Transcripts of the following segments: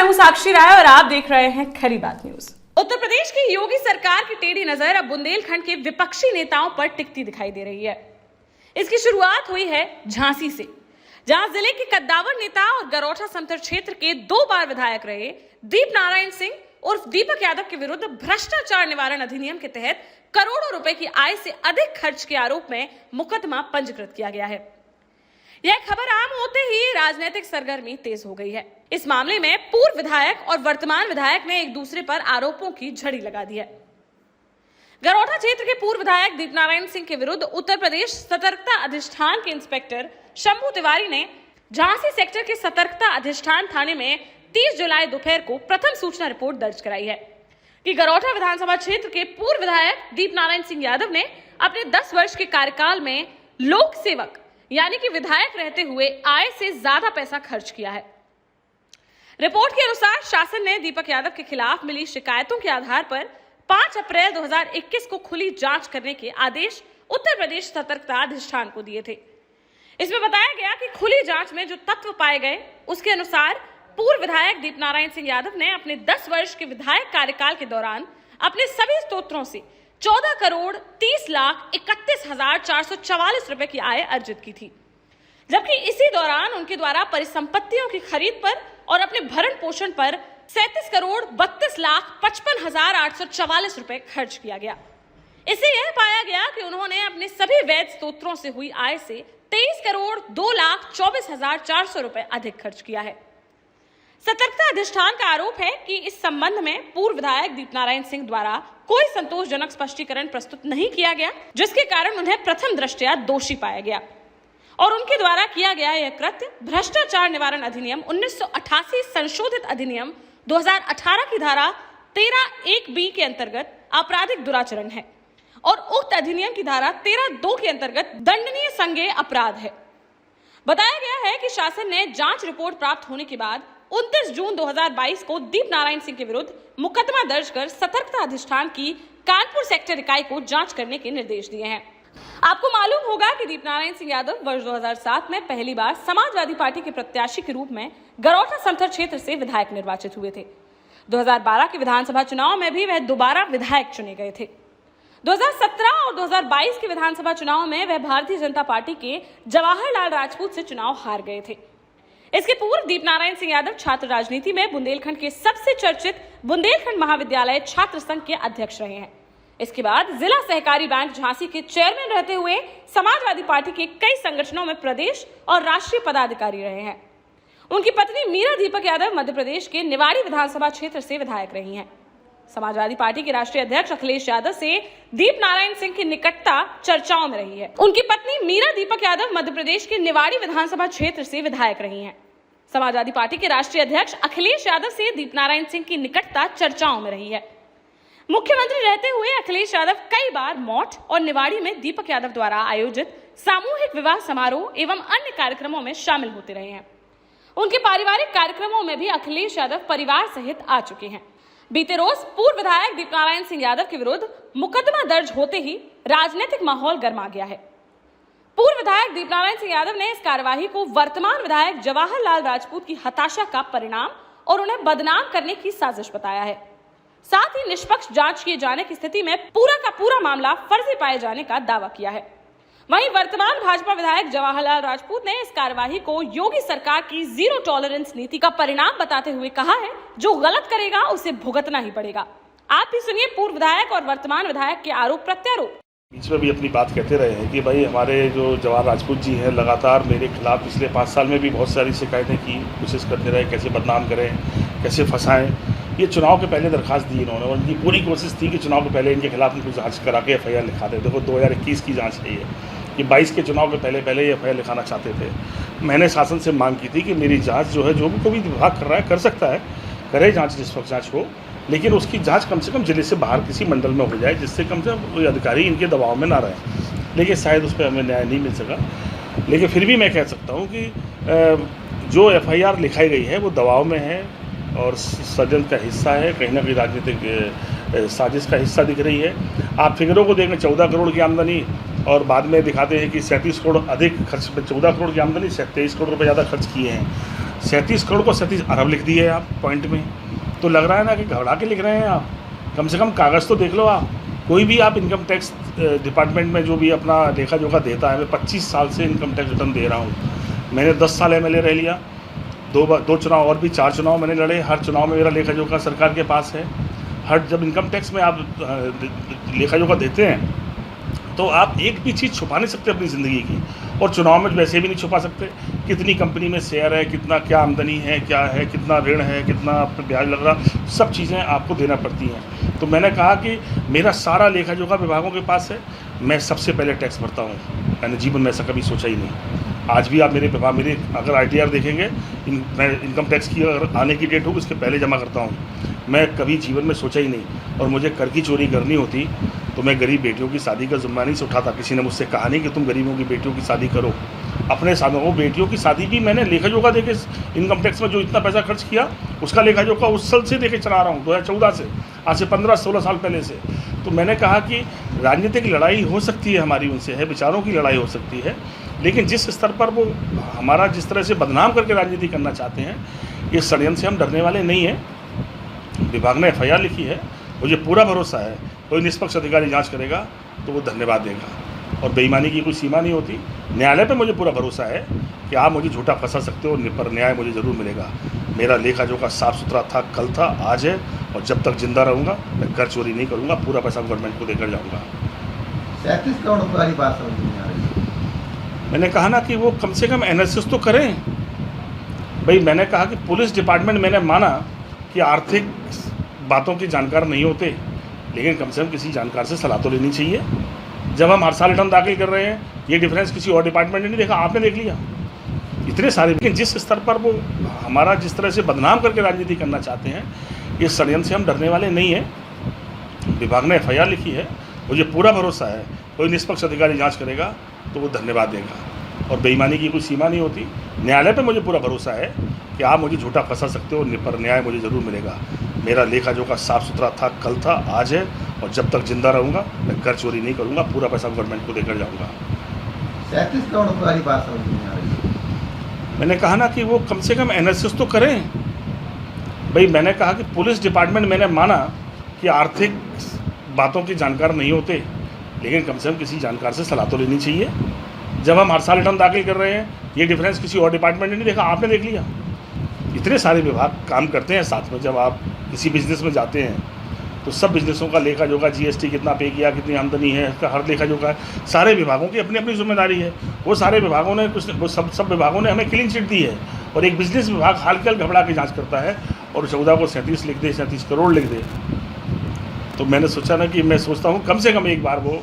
हूं साक्षी राय और आप देख रहे हैं खरी बात न्यूज। उत्तर प्रदेश की योगी सरकार की टेढ़ी नजर अब बुंदेलखंड के विपक्षी नेताओं पर टिकती दिखाई दे रही है। इसकी शुरुआत हुई है झांसी से, जहां जिले के कद्दावर नेता और गरौठा समथर क्षेत्र के 2 बार विधायक रहे दीप नारायण सिंह उर्फ दीपक यादव के विरुद्ध भ्रष्टाचार निवारण अधिनियम के तहत करोड़ों रुपए की आय से अधिक खर्च के आरोप में मुकदमा पंजीकृत किया गया है। यह खबर आम होते ही राजनीतिक सरगर्मी तेज हो गई है। इस मामले में पूर्व विधायक और वर्तमान विधायक ने एक दूसरे पर आरोपों की झड़ी लगा दी है। गरौठा क्षेत्र के पूर्व विधायक दीप नारायण सिंह के विरुद्ध उत्तर प्रदेश सतर्कता अधिष्ठान के इंस्पेक्टर शंभू तिवारी ने झांसी सेक्टर के सतर्कता अधिष्ठान थाने में 30 जुलाई दोपहर को प्रथम सूचना रिपोर्ट दर्ज कराई है कि गरौठा विधानसभा क्षेत्र के पूर्व विधायक दीप नारायण सिंह यादव ने अपने 10 वर्ष के कार्यकाल में लोक सेवक यानी कि विधायक रहते हुए आय से ज्यादा पैसा खर्च किया है। रिपोर्ट के अनुसार शासन ने दीपक यादव के खिलाफ मिली शिकायतों के आधार पर 5 अप्रैल 2021 को खुली जांच करने के आदेश उत्तर प्रदेश सतर्कता अधिष्ठान को दिए थे। इसमें बताया गया कि खुली जांच में जो तत्व पाए गए उसके अनुसार पूर्व विधायक दीप नारायण सिंह यादव ने अपने 10 वर्ष के विधायक कार्यकाल के दौरान अपने सभी स्रोतों से 14 करोड़ 30 लाख 31,444 रुपए की आय अर्जित की थी, जबकि इसी दौरान उनके द्वारा परिसंपत्तियों की खरीद पर और अपने भरण पोषण पर 37 करोड़ 32 लाख 55,844 रुपए खर्च किया गया। इससे यह पाया गया कि उन्होंने अपने सभी वैध स्रोतों से हुई आय से 23 करोड़ 2 लाख 24,400 रुपए अधिक खर्च किया है। सतर्कता अधिष्ठान का आरोप है कि इस संबंध में पूर्व विधायक दीप नारायण सिंह द्वारा कोई संतोषजनक स्पष्टीकरण प्रस्तुत नहीं किया गया, जिसके कारण उन्हें प्रथम दृष्टया दोषी पाया गया और उनके द्वारा किया गया यह कृत्य भ्रष्टाचार निवारण अधिनियम 1988 संशोधित अधिनियम 2018 की धारा 13(1)(b) के अंतर्गत आपराधिक दुराचरण है और उक्त अधिनियम की धारा 13(2) के अंतर्गत दंडनीय संज्ञेय अपराध है। बताया गया है कि शासन ने जांच रिपोर्ट प्राप्त होने के बाद 29 जून 2022 को दीप नारायण सिंह के विरुद्ध मुकदमा दर्ज कर सतर्कता अधिष्ठान की कानपुर सेक्टर इकाई को जांच करने के निर्देश दिए हैं। आपको मालूम होगा कि दीप नारायण सिंह यादव वर्ष 2007 में पहली बार समाजवादी पार्टी के प्रत्याशी के रूप में गरौठा समथर क्षेत्र से विधायक निर्वाचित हुए थे। 2012 के विधानसभा चुनाव में भी वह दोबारा विधायक चुने गए थे। 2017 और 2022 के विधानसभा चुनाव में वह भारतीय जनता पार्टी के जवाहरलाल राजपूत से चुनाव हार गए थे। इसके पूर्व दीप नारायण सिंह यादव छात्र राजनीति में बुंदेलखंड के सबसे चर्चित बुंदेलखंड महाविद्यालय छात्र संघ के अध्यक्ष रहे हैं। इसके बाद जिला सहकारी बैंक झांसी के चेयरमैन रहते हुए समाजवादी पार्टी के कई संगठनों में प्रदेश और राष्ट्रीय पदाधिकारी रहे हैं। उनकी पत्नी मीरा दीपक यादव मध्य प्रदेश के निवाड़ी विधानसभा क्षेत्र से विधायक रही हैं। समाजवादी पार्टी के राष्ट्रीय अध्यक्ष अखिलेश यादव से दीप नारायण सिंह की निकटता चर्चाओं में रही है। उनकी पत्नी मीरा दीपक यादव मध्य प्रदेश के निवाड़ी विधानसभा क्षेत्र से विधायक रही हैं। समाजवादी पार्टी के राष्ट्रीय अध्यक्ष अखिलेश यादव से दीप नारायण सिंह की निकटता चर्चाओं में रही है। मुख्यमंत्री रहते हुए अखिलेश यादव कई बार मौठ और निवाड़ी में दीपक यादव द्वारा आयोजित सामूहिक विवाह समारोह एवं अन्य कार्यक्रमों में शामिल होते रहे हैं। उनके पारिवारिक कार्यक्रमों में भी अखिलेश यादव परिवार सहित आ चुके हैं। बीते रोज पूर्व विधायक दीप नारायण सिंह यादव के विरुद्ध मुकदमा दर्ज होते ही राजनीतिक माहौल गर्मा गया है। पूर्व विधायक दीप नारायण सिंह यादव ने इस कार्यवाही को वर्तमान विधायक जवाहरलाल राजपूत की हताशा का परिणाम और उन्हें बदनाम करने की साजिश बताया है। साथ ही निष्पक्ष जांच किए जाने की स्थिति में पूरा का पूरा मामला फर्जी पाए जाने का दावा किया है। वहीं वर्तमान भाजपा विधायक जवाहरलाल राजपूत ने इस कार्यवाही को योगी सरकार की जीरो टॉलरेंस नीति का परिणाम बताते हुए कहा है, जो गलत करेगा उसे भुगतना ही पड़ेगा। आप भी सुनिए पूर्व विधायक और वर्तमान विधायक के आरोप प्रत्यारोप। बीच में भी अपनी बात कहते रहे हैं कि भाई हमारे जो जवाहर राजपूत जी हैं लगातार मेरे खिलाफ पिछले 5 साल में भी बहुत सारी शिकायतें की, कोशिश करते रहे कैसे बदनाम करें, कैसे फंसाएं। ये चुनाव के पहले दरखास्त दी इन्होंने और इनकी पूरी कोशिश थी कि चुनाव के पहले इनके खिलाफ इनको जांच करा के FIR लिखा दे। देखो 2021 की जांच है ये 22 के चुनाव के पहले ये FIR लिखाना चाहते थे। मैंने शासन से मांग की थी कि मेरी जाँच जो है, जो भी कोई विभाग कर रहा है कर सकता है, करे जाँच, निष्पक्ष जाँच हो, लेकिन उसकी जांच कम से कम जिले से बाहर किसी मंडल में हो जाए, जिससे कम से कम कोई अधिकारी इनके दबाव में ना रहे। लेकिन शायद उस पर हमें न्याय नहीं मिल सका। लेकिन फिर भी मैं कह सकता हूँ कि जो FIR लिखाई गई है वो दबाव में है और षड्यंत्र का हिस्सा है, कहीं ना कहीं राजनीतिक साजिश का हिस्सा दिख रही है। आप फिगरों को देखें, 14 करोड़ की आमदनी और बाद में दिखाते हैं कि 37 करोड़ अधिक खर्च, 14 करोड़ की आमदनी 23 करोड़ रुपये ज़्यादा खर्च किए हैं। 37 करोड़ को 37 अरब लिख दिए आप पॉइंट में। तो लग रहा है ना कि घबरा के लिख रहे हैं आप। कम से कम कागज़ तो देख लो आप। कोई भी आप इनकम टैक्स डिपार्टमेंट में जो भी अपना लेखा जोखा देता है, मैं 25 साल से इनकम टैक्स रिटर्न दे रहा हूँ। मैंने 10 साल MLA रह लिया, दो चुनाव और भी 4 चुनाव मैंने लड़े। हर चुनाव में मेरा लेखा जोखा सरकार के पास है। जब इनकम टैक्स में आप लेखा जोखा देते हैं तो आप एक भी चीज़ छुपा नहीं सकते अपनी ज़िंदगी की, और चुनाव में वैसे भी नहीं छुपा सकते। कितनी कंपनी में शेयर है, कितना क्या आमदनी है, क्या है, कितना ऋण है, कितना ब्याज लग रहा, सब चीज़ें आपको देना पड़ती हैं। तो मैंने कहा कि मेरा सारा लेखा जोखा विभागों के पास है, मैं सबसे पहले टैक्स भरता हूँ। मैंने जीवन में ऐसा कभी सोचा ही नहीं। आज भी आप मेरे अगर ITR देखेंगे, मैं इनकम टैक्स की अगर आने की डेट होगी उसके पहले जमा करता हूँ। मैं कभी जीवन में सोचा ही नहीं। और मुझे कर की चोरी करनी होती तो मैं गरीब बेटियों की शादी का जिम्मा नहीं से उठाता। किसी ने मुझसे कहा नहीं कि तुम गरीबों की बेटियों की शादी करो। अपने सामने वो बेटियों की शादी भी मैंने लेखा जोखा देके, इनकम टैक्स में जो इतना पैसा खर्च किया उसका लेखा जोखा उस साल से देके चला रहा हूँ, 2014 से, आज से 15-16 साल पहले से। तो मैंने कहा कि राजनीतिक लड़ाई हो सकती है हमारी, उनसे है, विचारों की लड़ाई हो सकती है, लेकिन जिस स्तर पर वो हमारा जिस तरह से बदनाम करके राजनीति करना चाहते हैं, ये षड्यंत्र से हम डरने वाले नहीं हैं। विभाग ने FIR लिखी है, मुझे पूरा भरोसा है कोई निष्पक्ष अधिकारी जांच करेगा तो वो धन्यवाद देगा, और बेईमानी की कोई सीमा नहीं होती। न्यायालय पे मुझे पूरा भरोसा है कि आप मुझे झूठा फंसा सकते हो, पर न्याय मुझे ज़रूर मिलेगा। मेरा लेखा जोखा साफ़ सुथरा था, कल था, आज है, और जब तक जिंदा रहूँगा मैं कर चोरी नहीं करूँगा, पूरा पैसा गवर्नमेंट को देकर जाऊँगा। 37 करोड़ वाली बात समझ नहीं आ रही। मैंने कहा ना कि वो कम से कम एनालिसिस तो करें भाई। मैंने कहा कि पुलिस डिपार्टमेंट, मैंने माना कि आर्थिक बातों के जानकार नहीं होते, लेकिन कम से कम किसी जानकार से सलाह तो लेनी चाहिए। जब हम हर साल रिटर्न दाखिल कर रहे हैं, ये डिफरेंस किसी और डिपार्टमेंट ने नहीं देखा, आपने देख लिया इतने सारे। लेकिन जिस स्तर पर वो हमारा जिस तरह से बदनाम करके राजनीति करना चाहते हैं, ये षड्यंत्र से हम डरने वाले नहीं हैं। विभाग ने FIR लिखी है, मुझे पूरा भरोसा है कोई निष्पक्ष अधिकारी जांच करेगा तो वो धन्यवाद देगा, और बेईमानी की कोई सीमा नहीं होती। न्यायालय पे मुझे पूरा भरोसा है कि आप मुझे झूठा फंसा सकते हो, पर न्याय मुझे ज़रूर मिलेगा। मेरा लेखा जोखा साफ़ सुथरा था, कल था, आज है, और जब तक जिंदा रहूँगा मैं कर चोरी नहीं करूँगा, पूरा पैसा गवर्नमेंट को देकर जाऊँगा। 37 करोड़ वाली बात समझ नहीं आ रही। मैंने कहा ना कि वो कम से कम एनालिसिस तो करें भाई। मैंने कहा कि पुलिस डिपार्टमेंट, मैंने माना कि आर्थिक बातों के जानकार नहीं होते, लेकिन कम से कम किसी जानकार से सलाह तो लेनी चाहिए। जब हम हर साल रिटर्न दाखिल कर रहे हैं, ये डिफरेंस किसी और डिपार्टमेंट ने नहीं देखा, आपने देख लिया इतने सारे विभाग काम करते हैं साथ में। जब आप किसी बिजनेस में जाते हैं तो सब बिजनेसों का लेखा जोखा, GST कितना पे किया, कितनी आमदनी है, इसका हर लेखा जोखा है। सारे विभागों की अपनी अपनी जिम्मेदारी है। वो सारे विभागों ने सब विभागों ने हमें क्लीन चिट दी है, और एक बिजनेस विभाग हाल के हाल घबरा के जाँच करता है और 14 को 37 लिख दे, 37 करोड़ लिख दे। तो मैंने सोचा ना कि मैं सोचता हूँ कम से कम एक बार वो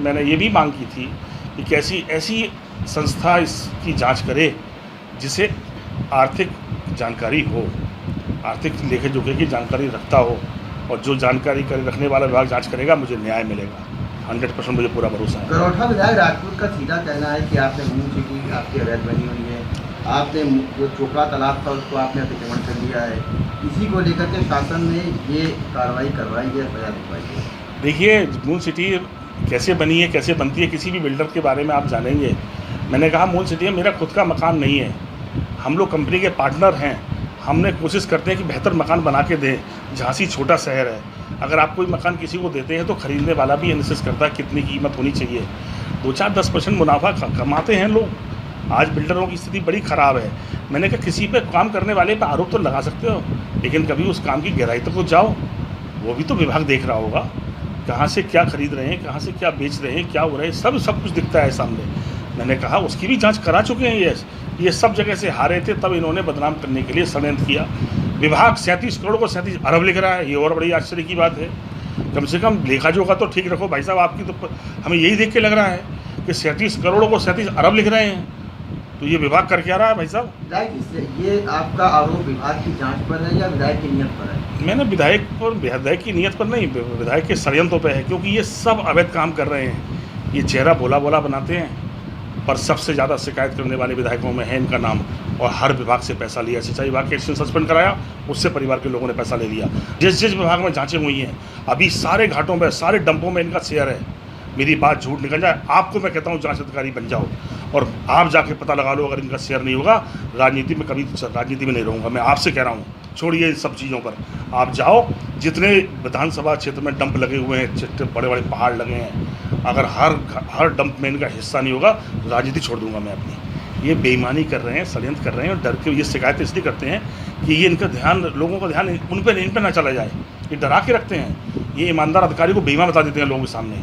मैंने ये भी मांग की थी कि कैसी ऐसी संस्था इसकी जांच करे जिसे आर्थिक जानकारी हो, आर्थिक लेखे जोखे की जानकारी रखता हो, और जो जानकारी रखने वाला विभाग जांच करेगा मुझे न्याय मिलेगा। 100% मुझे पूरा भरोसा है। करोठा विधायक राजपूत का सीधा कहना है कि आपने मूल सिटी आपकी अवैध बनी हुई है, आपने जो चोपड़ा तालाब था उसको आपने अतिक्रमण कर लिया है, इसी को लेकर के शासन ने ये कार्रवाई करवाई है, सजा दिलवाई है। देखिए, मून सिटी कैसे बनी है, कैसे बनती है, किसी भी बिल्डर के बारे में आप जानेंगे। मैंने कहा मून सिटी मेरा खुद का मकान नहीं है, हम लोग कंपनी के पार्टनर हैं। हमने कोशिश करते हैं कि बेहतर मकान बना के दें। झांसी छोटा शहर है, अगर आप कोई मकान किसी को देते हैं तो ख़रीदने वाला भी एनालिसिस करता है कितनी कीमत होनी चाहिए। 2-4-10% मुनाफा कमाते हैं लोग। आज बिल्डरों की स्थिति बड़ी ख़राब है। मैंने कहा किसी पे काम करने वाले पे आरोप तो लगा सकते हो, लेकिन कभी उस काम की गहराई तक तो जाओ। वो भी तो विभाग देख रहा होगा, कहाँ से क्या खरीद रहे हैं, कहाँ से क्या बेच रहे हैं, क्या हो रहा है, सब कुछ दिखता है सामने। मैंने कहा उसकी भी जांच करा चुके हैं। ये सब जगह से हारे थे, तब इन्होंने बदनाम करने के लिए षड्यंत्र किया। विभाग 37 करोड़ को 37 अरब लिख रहा है, ये और बड़ी आश्चर्य की बात है। कम से कम लेखा जोखा तो ठीक रखो भाई साहब। आपकी तो हमें यही देख के लग रहा है कि 37 करोड़ को 37 अरब लिख रहे हैं, तो ये विभाग कर क्या रहा है भाई साहब? ये आपका आरोप विभाग की जांच पर है या विधायक की नीयत पर है? मैंने विधायक की नीयत पर नहीं, विधायक के षड्यंत्रों पे है, क्योंकि ये सब अवैध काम कर रहे हैं। ये चेहरा बोला बनाते हैं, पर सबसे ज़्यादा शिकायत करने वाले विधायकों में है इनका नाम। और हर विभाग से पैसा लिया, सिंचाई विभाग के एक्शन सस्पेंड कराया, उससे परिवार के लोगों ने पैसा ले लिया। जिस विभाग में जांचें हुई हैं, अभी सारे घाटों में, सारे डंपों में इनका शेयर है। मेरी बात झूठ निकल जाए, आपको मैं कहता हूँ जांच अधिकारी बन जाओ और आप जाके पता लगा लो। अगर इनका शेयर नहीं होगा, राजनीति में कभी राजनीति में नहीं रहूँगा। मैं आपसे कह रहा हूँ, छोड़िए इन सब चीज़ों पर, आप जाओ। जितने विधानसभा क्षेत्र में डंप लगे हुए हैं, बड़े बड़े पहाड़ लगे हैं, अगर हर डंप में इनका हिस्सा नहीं होगा, राजनीति छोड़ दूंगा मैं अपनी। ये बेईमानी कर रहे हैं, षड्यंत्र कर रहे हैं और डर के ये शिकायतें इसलिए करते हैं कि ये इनका ध्यान, लोगों का ध्यान इन पर ना चला जाए। ये डरा के रखते हैं। ये ईमानदार अधिकारी को बेईमान बता देते हैं लोगों के सामने,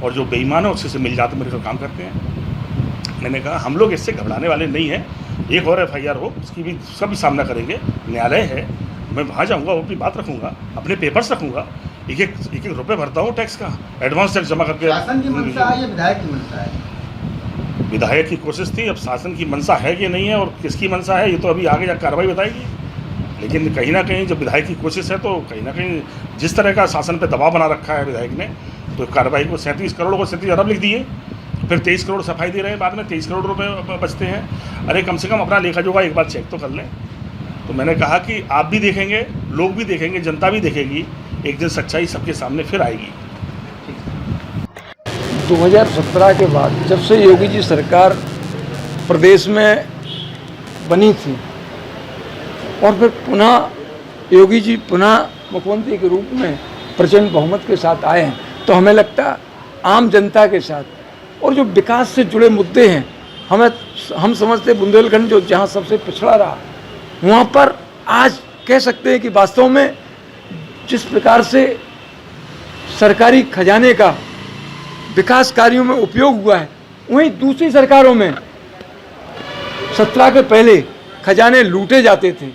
और जो बेईमान है उससे से मिल जाते मेरे को काम करते हैं। मैंने कहा हम लोग इससे घबराने वाले नहीं हैं। एक और FIR हो, उसका भी सामना करेंगे। न्यायालय है, मैं वहाँ जाऊँगा, वो अपनी बात रखूँगा, अपने पेपर्स रखूँगा। एक रुपये भरता हूँ टैक्स का, एडवांस टैक्स जमा करके। शासन की मंशा है या विधायक की मंशा है? विधायक की कोशिश थी, अब शासन की मंशा है कि नहीं है और किसकी मंशा है, ये तो अभी आगे जा कार्रवाई बताएगी। लेकिन कहीं ना कहीं जब विधायक की कोशिश है, तो कहीं ना कहीं जिस तरह का शासन पे दबाव बना रखा है विधायक ने, तो कार्रवाई को 37 करोड़ को 37 अरब लिख दिए, फिर 23 करोड़ सफाई दे रहे हैं, बाद में 23 करोड़ रुपए बचते हैं। अरे कम से कम अपना लेखा जोखा एक बार चेक तो कर लें। तो मैंने कहा कि आप भी देखेंगे, लोग भी देखेंगे, जनता भी देखेगी, एक दिन सच्चाई सबके सामने फिर आएगी। 2017 के बाद जब से योगी जी सरकार प्रदेश में बनी थी और फिर पुनः योगी जी पुनः मुख्यमंत्री के रूप में प्रचंड बहुमत के साथ आए हैं, तो हमें लगता आम जनता के साथ और जो विकास से जुड़े मुद्दे हैं, हम समझते बुंदेलखंड जो जहाँ सबसे पिछड़ा रहा, वहाँ पर आज कह सकते हैं कि वास्तव में जिस प्रकार से सरकारी खजाने का विकास कार्यों में उपयोग हुआ है, वहीं दूसरी सरकारों में 17 के पहले खजाने लूटे जाते थे।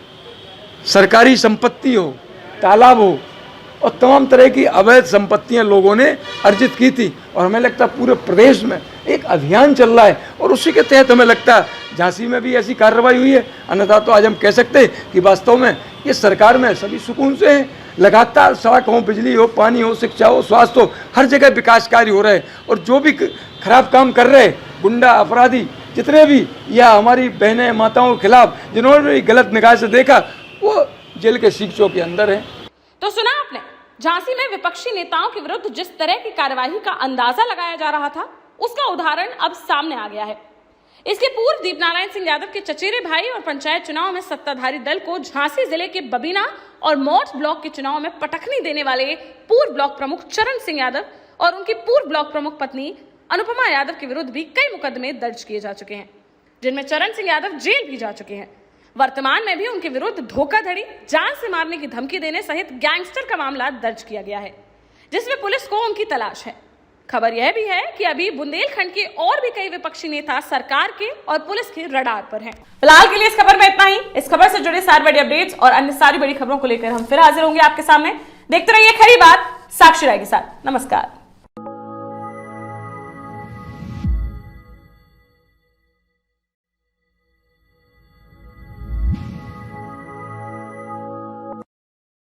सरकारी संपत्ति हो, तालाब हो और तमाम तरह की अवैध संपत्तियां लोगों ने अर्जित की थी। और हमें लगता है पूरे प्रदेश में एक अभियान चल रहा है और उसी के तहत हमें लगता है झांसी में भी ऐसी कार्रवाई हुई है। अन्यथा तो आज हम कह सकते हैं कि वास्तव में ये सरकार में सभी सुकून से हैं। लगातार सड़क हो, बिजली हो, पानी हो, शिक्षा हो, स्वास्थ्य हो, हर जगह विकास कार्य हो रहे हैं। और जो भी खराब काम कर रहे, गुंडा अपराधी जितने भी, या हमारी बहनें माताओं के खिलाफ जिन्होंने भी गलत निगाह से देखा, वो जेल के सीखचों के अंदर है। तो सुना आपने, झांसी में विपक्षी नेताओं के विरुद्ध जिस तरह की कार्यवाही का अंदाजा लगाया जा रहा था, उसका उदाहरण अब सामने आ गया है। इसके पूर्व दीपनारायण सिंह यादव के चचेरे भाई और पंचायत चुनाव में सत्ताधारी दल को झांसी जिले के बबीना और मौत ब्लॉक के चुनाव में पटखनी देने वाले पूर्व ब्लॉक प्रमुख चरण सिंह यादव और उनकी पूर्व ब्लॉक प्रमुख पत्नी अनुपमा यादव के विरुद्ध भी कई मुकदमे दर्ज किए जा चुके हैं, जिनमें चरण सिंह यादव जेल भी जा चुके हैं। वर्तमान में भी उनके विरुद्ध धोखाधड़ी, जान से मारने की धमकी देने सहित गैंगस्टर का मामला दर्ज किया गया है, जिसमें पुलिस को उनकी तलाश है। खबर यह भी है कि अभी बुंदेलखंड के और भी कई विपक्षी नेता सरकार के और पुलिस के रडार पर हैं। फिलहाल के लिए इस खबर में इतना ही। इस खबर से जुड़े सारे बड़े अपडेट्स और अन्य सारी बड़ी खबरों को लेकर हम फिर हाजिर होंगे आपके सामने। देखते रहिए खरी बात साक्षी राय के साथ। नमस्कार।